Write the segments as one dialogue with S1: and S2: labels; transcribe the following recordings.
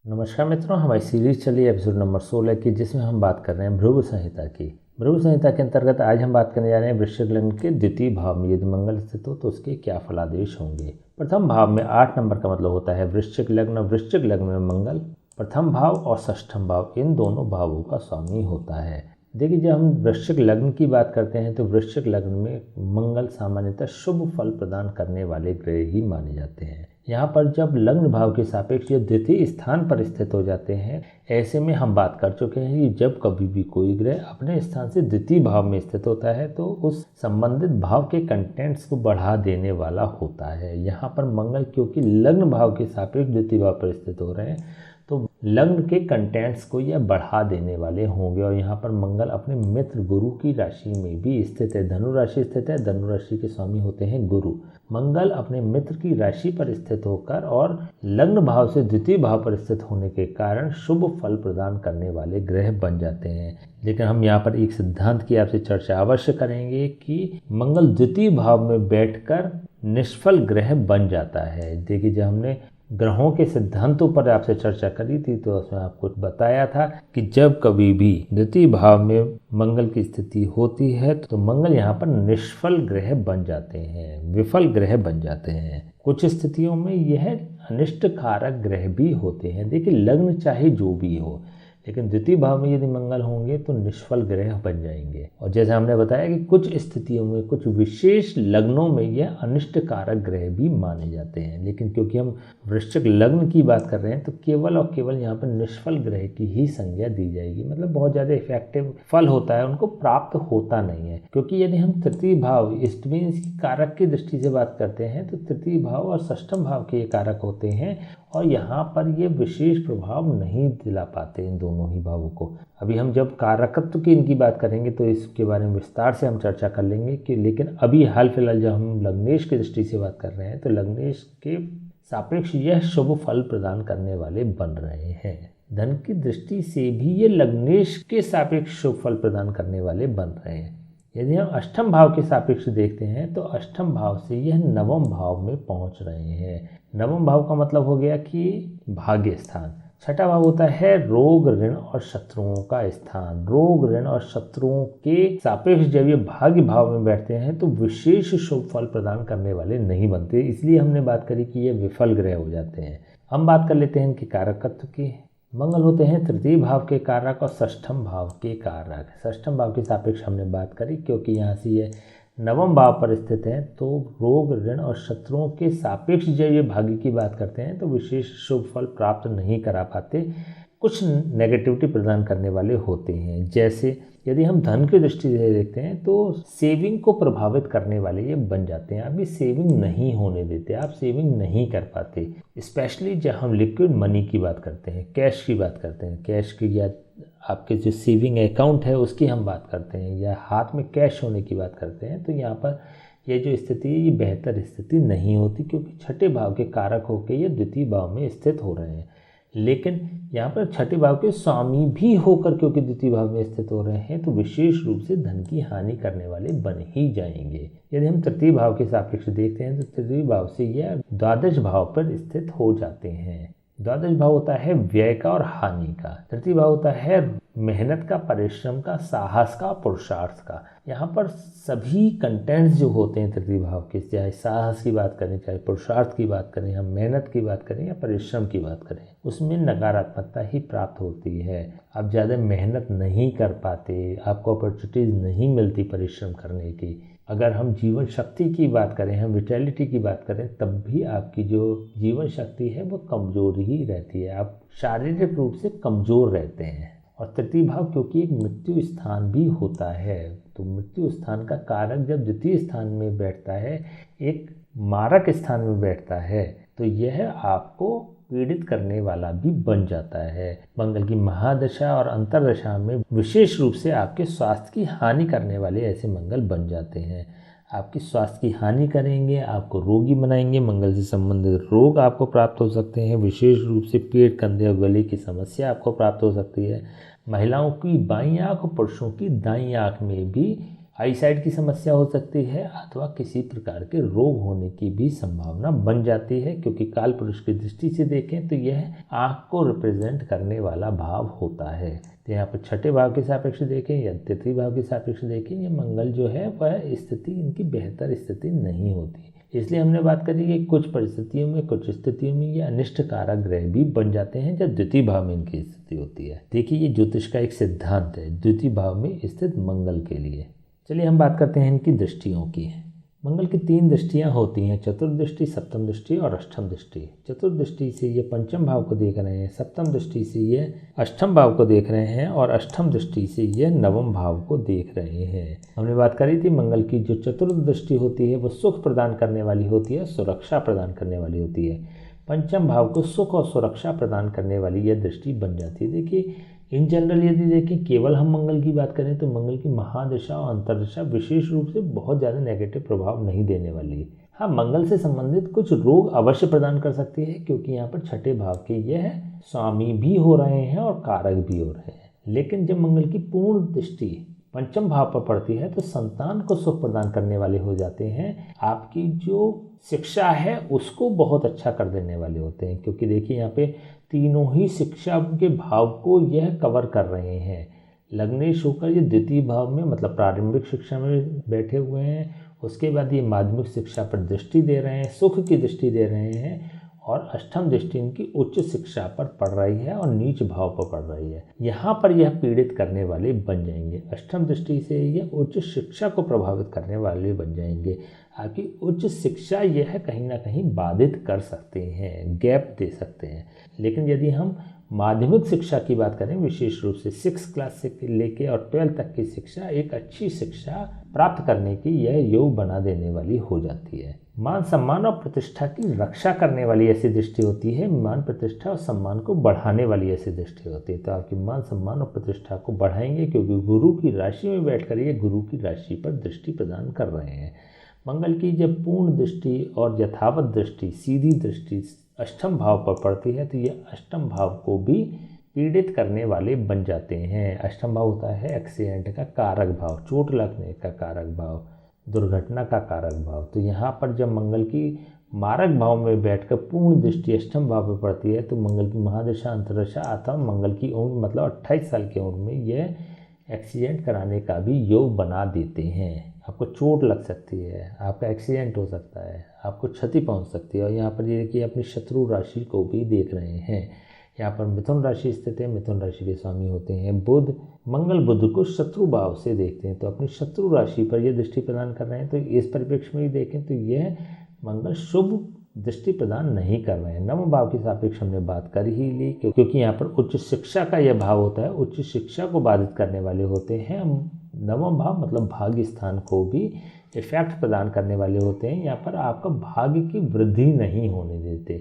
S1: नमस्कार मित्रों, हमारी सीरीज चली एपिसोड नंबर 16 की, जिसमें हम बात कर रहे हैं भृगु संहिता की। भृगु संहिता के अंतर्गत आज हम बात करने जा रहे हैं वृश्चिक लग्न के द्वितीय भाव में यदि मंगल स्थित हो तो उसके क्या फलादेश होंगे। प्रथम भाव में 8 नंबर का मतलब होता है वृश्चिक लग्न। वृश्चिक लग्न में मंगल प्रथम भाव और षष्ठम भाव इन दोनों भावों का स्वामी होता है। देखिए, जब हम वृश्चिक लग्न की बात करते हैं तो वृश्चिक लग्न में मंगल सामान्यतः शुभ फल प्रदान करने वाले ग्रह ही माने जाते हैं। यहाँ पर जब लग्न भाव के सापेक्ष या द्वितीय स्थान पर स्थित हो जाते हैं, ऐसे में हम बात कर चुके हैं कि जब कभी भी कोई ग्रह अपने स्थान से द्वितीय भाव में स्थित होता है तो उस संबंधित भाव के कंटेंट्स को बढ़ा देने वाला होता है। यहाँ पर मंगल क्योंकि लग्न भाव के सापेक्ष द्वितीय भाव पर स्थित हो रहे हैं तो लग्न के कंटेंट्स को यह बढ़ा देने वाले होंगे। और यहाँ पर मंगल अपने मित्र गुरु की राशि में भी स्थित है। धनु राशि स्थित है, धनु राशि के स्वामी होते हैं गुरु। मंगल अपने मित्र की राशि पर स्थित होकर और लग्न भाव से द्वितीय भाव पर स्थित होने के कारण शुभ फल प्रदान करने वाले ग्रह बन जाते हैं। लेकिन हम यहाँ पर एक सिद्धांत की आपसे चर्चा अवश्य करेंगे कि मंगल द्वितीय भाव में बैठकर निष्फल ग्रह बन जाता है। देखिए, जब हमने ग्रहों के सिद्धांतों पर आपसे चर्चा करी थी तो उसमें आपको बताया था कि जब कभी भी द्वितीय भाव में मंगल की स्थिति होती है तो मंगल यहाँ पर निष्फल ग्रह बन जाते हैं, विफल ग्रह बन जाते हैं। कुछ स्थितियों में यह अनिष्ट कारक ग्रह भी होते हैं। देखिए, लग्न चाहे जो भी हो, लेकिन द्वितीय भाव में यदि मंगल होंगे तो निष्फल ग्रह बन जाएंगे। और जैसे हमने बताया कि कुछ स्थितियों में, कुछ विशेष लग्नों में यह अनिष्ट कारक ग्रह भी माने जाते हैं। लेकिन क्योंकि हम वृश्चिक लग्न की बात कर रहे हैं तो केवल और केवल यहाँ पर निष्फल ग्रह की ही संज्ञा दी जाएगी। मतलब बहुत ज़्यादा इफेक्टिव फल होता है, उनको प्राप्त होता नहीं है। क्योंकि यदि हम तृतीय भाव इष्ट मीन्स की कारक की दृष्टि से बात करते हैं तो तृतीय भाव और षष्ठम भाव के ये कारक होते हैं और यहाँ पर ये विशेष प्रभाव नहीं दिला पाते इन दोनों ही भावों को। अभी हम जब कारकत्व की इनकी बात करेंगे तो इसके बारे में विस्तार से हम चर्चा कर लेंगे कि लेकिन अभी हाल फिलहाल जब हम लग्नेश की दृष्टि से बात कर रहे हैं तो लग्नेश के सापेक्ष यह शुभ फल प्रदान करने वाले बन रहे हैं। धन की दृष्टि से भी ये लग्नेश के सापेक्ष शुभ फल प्रदान करने वाले बन रहे हैं। यदि हम अष्टम भाव के सापेक्ष देखते हैं तो अष्टम भाव से यह नवम भाव में पहुंच रहे हैं। नवम भाव का मतलब हो गया कि भाग्य स्थान। छठा भाव होता है रोग, ऋण और शत्रुओं का स्थान। रोग, ऋण और शत्रुओं के सापेक्ष जब ये भाग्य भाव में बैठते हैं तो विशेष शुभ फल प्रदान करने वाले नहीं बनते। इसलिए हमने बात करी कि ये विफल ग्रह हो जाते हैं। हम बात कर लेते हैं इनके कारकत्व की। मंगल होते हैं तृतीय भाव के कारक और षष्ठम भाव के कारक। षष्ठम भाव के सापेक्ष हमने बात करी क्योंकि यहाँ से ये नवम भाव पर स्थित है तो रोग, ऋण और शत्रुओं के सापेक्ष जब ये भाग्य की बात करते हैं तो विशेष शुभ फल प्राप्त नहीं करा पाते, कुछ नेगेटिविटी प्रदान करने वाले होते हैं। जैसे यदि हम धन की दृष्टि से देखते हैं तो सेविंग को प्रभावित करने वाले ये बन जाते हैं। अभी सेविंग नहीं होने देते, आप सेविंग नहीं कर पाते। स्पेशली जब हम लिक्विड मनी की बात करते हैं, कैश की बात करते हैं, कैश की या आपके जो सेविंग अकाउंट है उसकी हम बात करते हैं या हाथ में कैश होने की बात करते हैं तो यहाँ पर ये जो स्थिति है ये बेहतर स्थिति नहीं होती क्योंकि छठे भाव के कारक होकर ये द्वितीय भाव में स्थित हो रहे हैं। लेकिन यहाँ पर छठे भाव के स्वामी भी होकर क्योंकि द्वितीय भाव में स्थित हो रहे हैं तो विशेष रूप से धन की हानि करने वाले बन ही जाएंगे। यदि हम तृतीय भाव के सापेक्ष देखते हैं तो तृतीय भाव से यह द्वादश भाव पर स्थित हो जाते हैं। द्वादश भाव होता है व्यय का और हानि का। तृतीय भाव होता है मेहनत का, परिश्रम का, साहस का, पुरुषार्थ का। यहाँ पर सभी कंटेंट्स जो होते हैं तृतीय भाव के, चाहे साहस की बात करें, चाहे पुरुषार्थ की बात करें, हम मेहनत की बात करें या परिश्रम की बात करें, उसमें नकारात्मकता ही प्राप्त होती है। आप ज़्यादा मेहनत नहीं कर पाते, आपको अपॉर्चुनिटीज़ नहीं मिलती परिश्रम करने की। अगर हम जीवन शक्ति की बात करें, हम विटैलिटी की बात करें, तब भी आपकी जो जीवन शक्ति है वो कमज़ोर ही रहती है। आप शारीरिक रूप से कमज़ोर रहते हैं। और तृतीय भाव क्योंकि एक मृत्यु स्थान भी होता है तो मृत्यु स्थान का कारक जब द्वितीय स्थान में बैठता है, एक मारक स्थान में बैठता है, तो यह आपको पीड़ित करने वाला भी बन जाता है। मंगल की महादशा और अंतरदशा में विशेष रूप से आपके स्वास्थ्य की हानि करने वाले ऐसे मंगल बन जाते हैं। आपकी स्वास्थ्य की हानि करेंगे, आपको रोगी बनाएंगे। मंगल से संबंधित रोग आपको प्राप्त हो सकते हैं। विशेष रूप से पेट, कंधे और गले की समस्या आपको प्राप्त हो सकती है। महिलाओं की बाईं आँख और पुरुषों की दाईं आँख में भी आईसाइट की समस्या हो सकती है अथवा किसी प्रकार के रोग होने की भी संभावना बन जाती है, क्योंकि कालपुरुष की दृष्टि से देखें तो यह आँख को रिप्रेजेंट करने वाला भाव होता है। तो यहाँ पर छठे भाव के सापेक्ष देखें या तृतीय भाव के सापेक्ष देखें, ये मंगल जो है वह स्थिति इनकी बेहतर स्थिति नहीं होती। इसलिए हमने बात करी कि कुछ परिस्थितियों में, कुछ स्थितियों में ये अनिष्ट कारक ग्रह भी बन जाते हैं जब द्वितीय भाव में इनकी स्थिति होती है। देखिए, ये ज्योतिष का एक सिद्धांत है द्वितीय भाव में स्थित मंगल के लिए। चलिए हम बात करते हैं इनकी दृष्टियों की। मंगल की 3 दृष्टियां होती हैं, चतुर्दृष्टि, सप्तम दृष्टि और अष्टम दृष्टि। चतुर्दृष्टि से ये पंचम भाव को देख रहे हैं, सप्तम दृष्टि से ये अष्टम भाव को देख रहे हैं और अष्टम दृष्टि से ये नवम भाव को देख रहे हैं। हमने बात करी थी मंगल की जो चतुर्दृष्टि होती है वो सुख प्रदान करने वाली होती है, सुरक्षा प्रदान करने वाली होती है। पंचम भाव को सुख और सुरक्षा प्रदान करने वाली यह दृष्टि बन जाती है। देखिए, इन जनरल यदि देखें केवल हम मंगल की बात करें तो मंगल की महादशा और अंतर्दशा विशेष रूप से बहुत ज़्यादा नेगेटिव प्रभाव नहीं देने वाली है। हाँ, मंगल से संबंधित कुछ रोग अवश्य प्रदान कर सकती है, क्योंकि यहाँ पर छठे भाव के यह स्वामी भी हो रहे हैं और कारक भी हो रहे हैं। लेकिन जब मंगल की पूर्ण दृष्टि पंचम भाव पर पड़ती है तो संतान को सुख प्रदान करने वाले हो जाते हैं। आपकी जो शिक्षा है उसको बहुत अच्छा कर देने वाले होते हैं, क्योंकि देखिए यहाँ पे तीनों ही शिक्षा के भाव को यह कवर कर रहे हैं। लग्नेश होकर ये द्वितीय भाव में मतलब प्रारंभिक शिक्षा में बैठे हुए हैं, उसके बाद ये माध्यमिक शिक्षा पर दृष्टि दे रहे हैं, सुख की दृष्टि दे रहे हैं, और अष्टम दृष्टि इनकी उच्च शिक्षा पर पड़ रही है और नीच भाव पर पड़ रही है। यहाँ पर यह पीड़ित करने वाले बन जाएंगे। अष्टम दृष्टि से यह उच्च शिक्षा को प्रभावित करने वाले बन जाएंगे। आपकी उच्च शिक्षा यह कहीं ना कहीं बाधित कर सकते हैं, गैप दे सकते हैं। लेकिन यदि हम माध्यमिक शिक्षा की बात करें, विशेष रूप से 6 क्लास से लेके और 12 तक की शिक्षा, एक अच्छी शिक्षा प्राप्त करने की यह योग बना देने वाली हो जाती है। मान सम्मान और प्रतिष्ठा की रक्षा करने वाली ऐसी दृष्टि होती है, मान प्रतिष्ठा और सम्मान को बढ़ाने वाली ऐसी दृष्टि होती है। तो आपकी मान सम्मान और प्रतिष्ठा को बढ़ाएंगे, क्योंकि गुरु की राशि में बैठकर ये गुरु की राशि पर दृष्टि प्रदान कर रहे हैं। मंगल की जब पूर्ण दृष्टि और यथावत दृष्टि, सीधी दृष्टि अष्टम भाव पर पड़ती है तो ये अष्टम भाव को भी पीड़ित करने वाले बन जाते हैं। अष्टम भाव होता है एक्सीडेंट का कारक भाव, चोट लगने का कारक भाव, दुर्घटना का कारक भाव। तो यहाँ पर जब मंगल की मारक भाव में बैठकर पूर्ण दृष्टि अष्टम भाव में पड़ती है तो मंगल की महादशा, अंतर्दशा अथवा मंगल की उम्र मतलब 28 साल की उम्र में यह एक्सीडेंट कराने का भी योग बना देते हैं। आपको चोट लग सकती है, आपका एक्सीडेंट हो सकता है, आपको क्षति पहुंच सकती है। और यहाँ पर ये देखिए अपनी शत्रु राशि को भी देख रहे हैं। यहाँ पर मिथुन राशि स्थित है, मिथुन राशि के स्वामी होते हैं बुध। मंगल बुध को शत्रु भाव से देखते हैं, तो अपनी शत्रु राशि पर यह दृष्टि प्रदान कर रहे हैं। तो इस परिप्रेक्ष्य में देखें तो यह मंगल शुभ दृष्टि प्रदान नहीं कर रहे हैं। नवम भाव की सापेक्ष हमने बात कर ही ली, क्योंकि यहाँ पर उच्च शिक्षा का यह भाव होता है, उच्च शिक्षा को बाधित करने वाले होते हैं। नवम भाव मतलब भाग्य स्थान को भी इफेक्ट प्रदान करने वाले होते हैं। यहाँ पर आपका भाग्य की वृद्धि नहीं होने देते।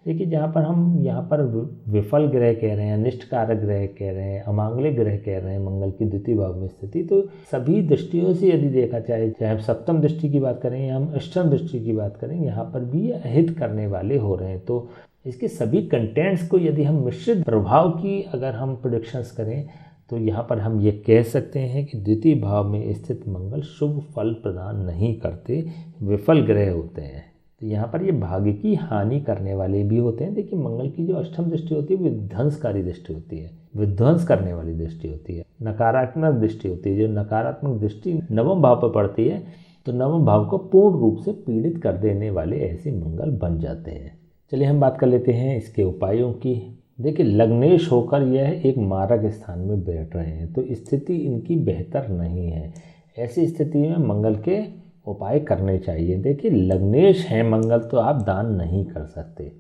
S1: देखिए, जहाँ पर हम यहाँ पर विफल ग्रह कह रहे हैं, अनिष्ट कारक ग्रह कह रहे हैं, अमांगलिक ग्रह कह रहे हैं मंगल की द्वितीय भाव में स्थिति, तो सभी दृष्टियों से यदि देखा चाहे हम सप्तम दृष्टि की बात करें या हम अष्टम दृष्टि की बात करें, यहाँ पर भी अहित करने वाले हो रहे हैं। तो इसके सभी कंटेंट्स को यदि हम मिश्रित प्रभाव की अगर हम प्रेडिक्शंस करें तो यहाँ पर हम ये कह सकते हैं कि द्वितीय भाव में स्थित मंगल शुभ फल प्रदान नहीं करते, विफल ग्रह होते हैं। तो यहाँ पर ये भाग्य की हानि करने वाले भी होते हैं। देखिए, मंगल की जो अष्टम दृष्टि होती है विध्वंसकारी दृष्टि होती है, विध्वंस करने वाली दृष्टि होती है, नकारात्मक दृष्टि होती है। जो नकारात्मक दृष्टि नवम भाव पर पड़ती है तो नवम भाव को पूर्ण रूप से पीड़ित कर देने वाले ऐसे मंगल बन जाते हैं। चलिए हम बात कर लेते हैं इसके उपायों की। देखिए, लग्नेश होकर यह एक मारक स्थान में बैठ रहे हैं, तो स्थिति इनकी बेहतर नहीं है। ऐसी स्थिति में मंगल के उपाय करने चाहिए। देखिए, लग्नेश है मंगल तो आप दान नहीं कर सकते।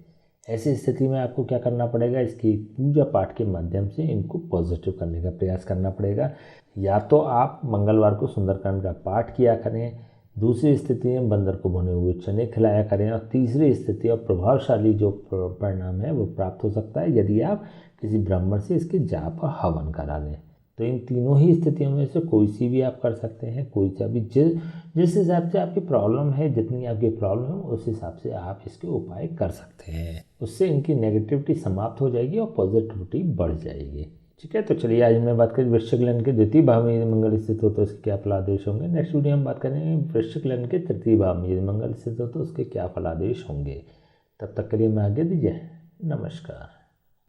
S1: ऐसी स्थिति में आपको क्या करना पड़ेगा, इसकी पूजा पाठ के माध्यम से इनको पॉजिटिव करने का प्रयास करना पड़ेगा। या तो आप मंगलवार को सुंदरकांड का पाठ किया करें, दूसरी स्थिति में बंदर को भुने हुए चने खिलाया करें, और तीसरी स्थिति और प्रभावशाली जो परिणाम है वो प्राप्त हो सकता है यदि आप किसी ब्राह्मण से इसके जाप का हवन करा लें। तो इन तीनों ही स्थितियों में से कोई सी भी आप कर सकते हैं, कोई सा भी जिस हिसाब से आपकी प्रॉब्लम है, जितनी आपकी प्रॉब्लम है उस हिसाब से आप इसके उपाय कर सकते हैं। उससे इनकी नेगेटिविटी समाप्त हो जाएगी और पॉजिटिविटी बढ़ जाएगी। ठीक है। तो चलिए आज मैं बात करें वृश्चिक लग्न के द्वितीय भाव में यदि मंगल स्थित हो तो उसके क्या फलादेश होंगे। नेक्स्ट वीडियो हम बात करेंगे वृश्चिक लग्न के तृतीय भाव में यदि मंगल स्थित हो तो उसके क्या फलादेश होंगे। तब तक के लिए मैं आगे दीजिए, नमस्कार।